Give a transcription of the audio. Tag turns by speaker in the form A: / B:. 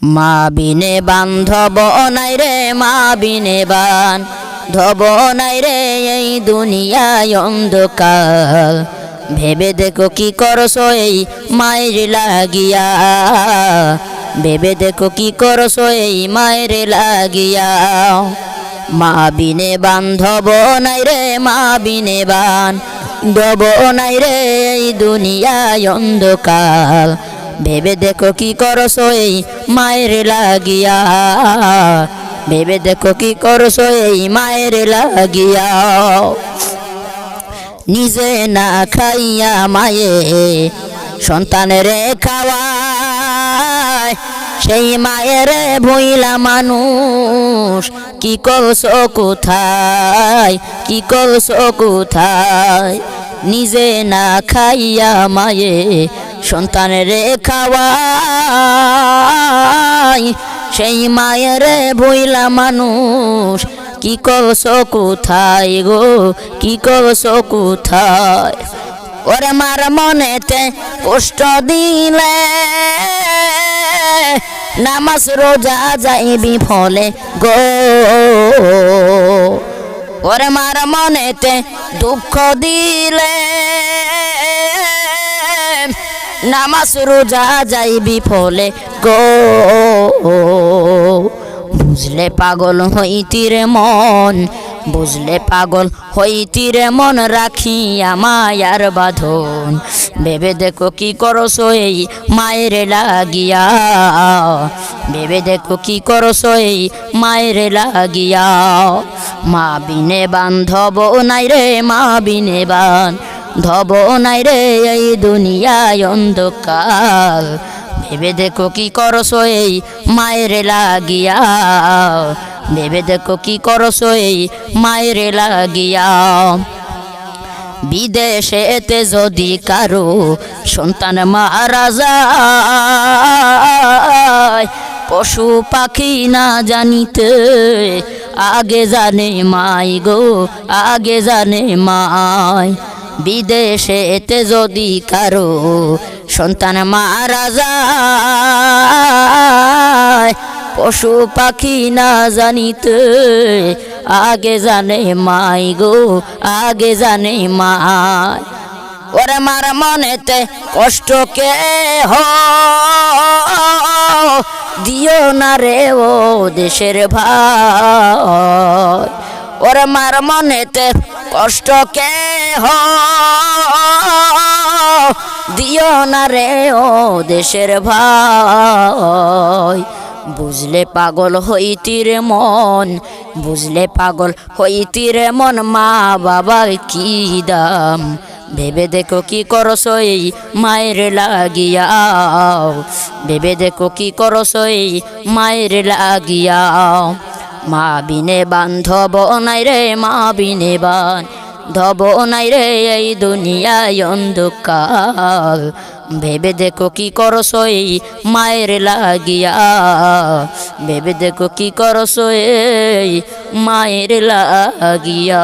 A: মা বিনে বান্ধব নাই রে, মা বিনে বান্ধব নাই রে, এই দুনিয়ায় অন্ধকার। ভেবে দেখো কি করছো এই মায়ের লাগিয়া, ভেবে দেখো কি করছো এই মায়ের লাগিয়া। মা বিনে বান্ধব নাই রে, মা বিনে বান্ধব নাই রে, এই দুনিয়ায় অন্ধকার। ভেবে দেখো কি করছো এই মায়ের লাগিয়া, ভেবে দেখো কি করছো এই মায়ের লাগিয়া। নিজে না খাইয়া মায়ে সন্তানের খাওয়ায়, সেই মায়ের ভুইলা মানুষ কি করছো কোথায়, কি করছো কোথায়। নিজে না খাইয়া মায়ে সন্তানের খাওয়ায়, সেই মায়ের ভুইলা মানুষ কি করছো কোথায় গো, কি করছো কোথায়। ওরে মার মনেতে কষ্ট দিলে নামাজ রোজা যাইবি ফলে গো, ওরে মার মনেতে দুঃখ দিলে নামাজ রোজা যাইবি ফলে গো। বুঝলে পাগল হইতিরে মন, বুঝলে পাগল হইতিরে মন, রাখিয়া মায়ার বাঁধন। ভেবে দেখো কি করছো এই মায়ের লাগিয়া, ভেবে দেখো কি করছো এই মায়ের লাগিয়া। মা বিনে বান্ধব নাই রে, মা বিনে বান্ধব নাই রে, এই দুনিয়ায় অন্ধকার। ভেবে দেখো কি করছো এই মায়ের লাগিয়া, ভেবে দেখো কি করছো এই মায়ের লাগিয়া। বিদেশেতে যদি কারো সন্তান মারা যায়, পশু পাখি না জানিতে আগে জানে মাই গো, আগে জানে মাই। বিদেশেতে যদি কারো সন্তান মারা যায়, পশু পাখি না জানিতে আগে জানে মাই গো, আগে জানে মাই। ওরে মার মনেতে কষ্ট কে দিও না রে ও দেশের ভাই। ওরে মার মনেতে কষ্ট কে দিও না রে ও দেশের ভাই। বুঝলে পাগল হইতিরে মন, বুঝলে পাগল হইতিরে মন, মা বাবার কি দাম। ভেবে দেখো কি করছো এই মায়ের লাগিয়া, ভেবে দেখো কি করছো এই মায়ের লাগিয়া। মা বিনে বান্ধব নাই রে, মা বিনে বান্ধব নাই রে, এই দুনিয়ায় অন্ধকার। ভেবে দেখো কি করছো এই মায়ের লাগিয়া, ভেবে দেখো কি করছো এই মায়ের লাগিয়া।